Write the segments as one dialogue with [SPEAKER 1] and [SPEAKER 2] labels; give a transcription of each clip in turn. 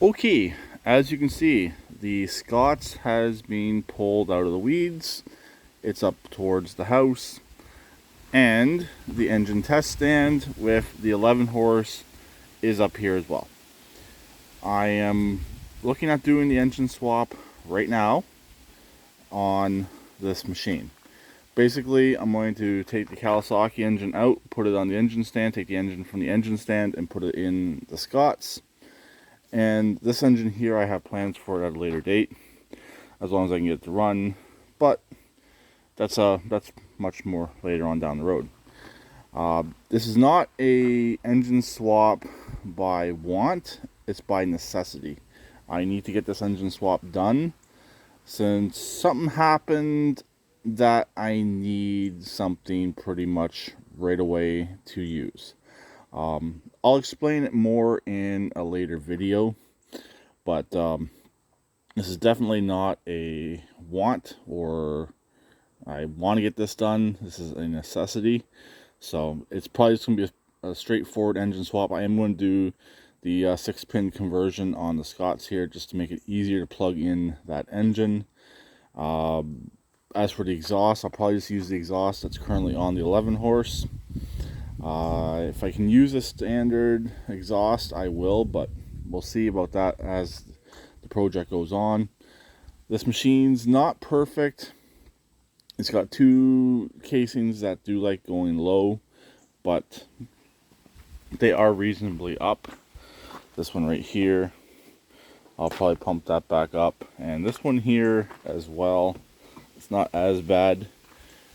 [SPEAKER 1] Okay, as you can see, the Scots has been pulled out of the weeds. It's up towards the house, and the engine test stand with the 11 horse is up here as well. I am looking at doing the engine swap right now on this machine. Basically, I'm going to take the Kawasaki engine out, put it on the engine stand, take the engine from the engine stand and put it in the Scots. And this engine here, I have plans for it at a later date, as long as I can get it to run. But that's much more later on down the road. This is not a engine swap by want; it's by necessity. I need to get this engine swap done since something happened that I need something pretty much right away to use. I'll explain it more in a later video, but this is definitely not a want or I want to get this done. This is a necessity. So it's probably just going to be a straightforward engine swap. I am going to do the 6-pin conversion on the Scots here just to make it easier to plug in that engine. As for the exhaust, I'll probably just use the exhaust that's currently on the 11 horse. If I can use a standard exhaust, I will, but we'll see about that as the project goes on. This machine's not perfect. It's got two casings that do like going low, but they are reasonably up. This one right here, I'll probably pump that back up. And this one here as well, it's not as bad.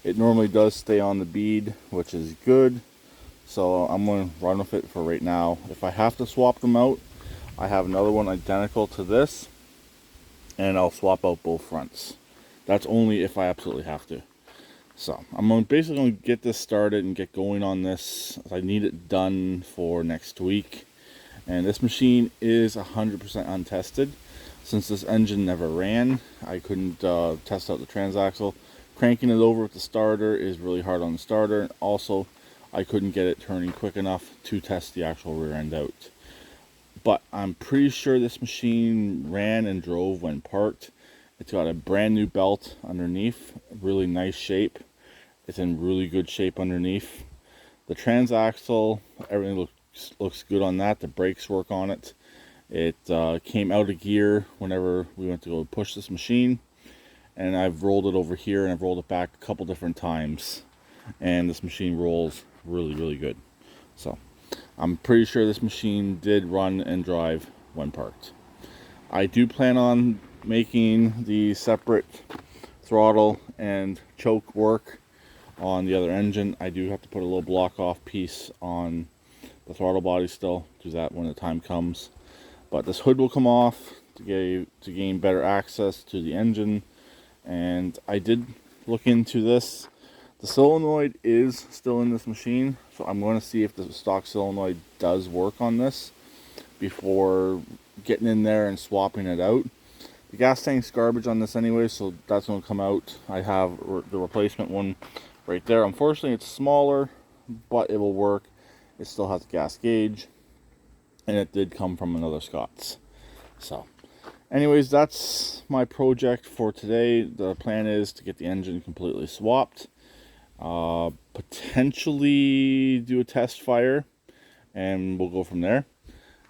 [SPEAKER 1] It normally does stay on the bead, which is good. So I'm going to run with it for right now. If I have to swap them out, I have another one identical to this, and I'll swap out both fronts. That's only if I absolutely have to. So I'm basically going to get this started and get going on this. I need it done for next week. And this machine is 100% untested. Since this engine never ran, I couldn't test out the transaxle. Cranking it over with the starter is really hard on the starter. And also, I couldn't get it turning quick enough to test the actual rear end out. But I'm pretty sure this machine ran and drove when parked. It's got a brand new belt underneath, really nice shape. It's in really good shape underneath. The transaxle, everything looks good on that. The brakes work on it. It came out of gear whenever we went to go push this machine. And I've rolled it over here and I've rolled it back a couple different times. And this machine rolls really, really good. So I'm pretty sure this machine did run and drive when parked. I do plan on making the separate throttle and choke work on the other engine. I do have to put a little block off piece on the throttle body still. Do that when the time comes. But this hood will come off to gain better access to the engine. And I did look into this. The solenoid is still in this machine, so I'm going to see if the stock solenoid does work on this before getting in there and swapping it out. The gas tank's garbage on this anyway, so that's going to come out. I have the replacement one right there. Unfortunately, it's smaller, but it will work. It still has a gas gauge, and it did come from another Scots. So anyways, that's my project for today. The plan is to get the engine completely swapped. Potentially do a test fire, and we'll go from there.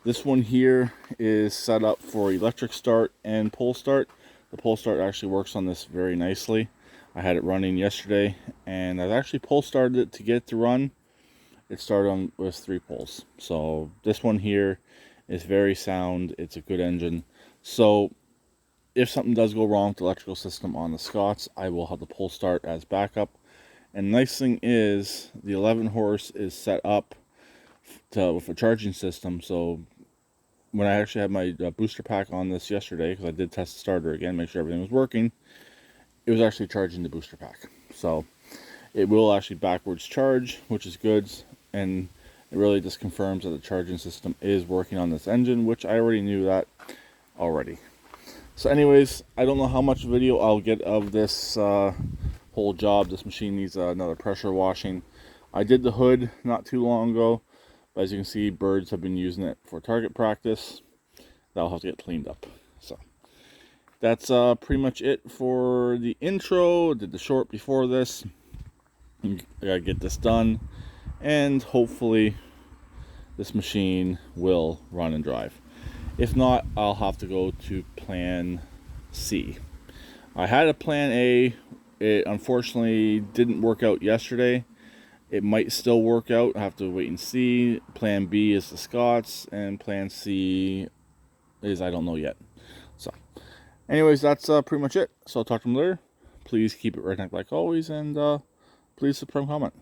[SPEAKER 1] This one here is set up for electric start and pull start. The pull start actually works on this very nicely. I had it running yesterday, and I've actually pull started it to get it to run. It started on with 3 pulls. So this one here is very sound. It's a good engine. So if something does go wrong with the electrical system on the Scots, I will have the pull start as backup. And the nice thing is the 11 horse is set up with a charging system. So when I actually had my booster pack on this yesterday, because I did test the starter again, make sure everything was working, it was actually charging the booster pack. So it will actually backwards charge, which is good. And it really just confirms that the charging system is working on this engine, which I already knew that already. So anyways, I don't know how much video I'll get of this whole job. This machine needs another pressure washing. I did the hood not too long ago, but as you can see, birds have been using it for target practice. that'll have to get cleaned up. So that's pretty much it for the intro. Did the short before this. I gotta get this done, and hopefully this machine will run and drive. If not, I'll have to go to plan C. I had a plan A. It unfortunately didn't work out yesterday. It might still work out. I have to wait and see. Plan B is the Scots, and plan C is I don't know yet. So anyways, that's pretty much it. So I'll talk to them later. Please keep it redneck like always, and please subscribe and comment.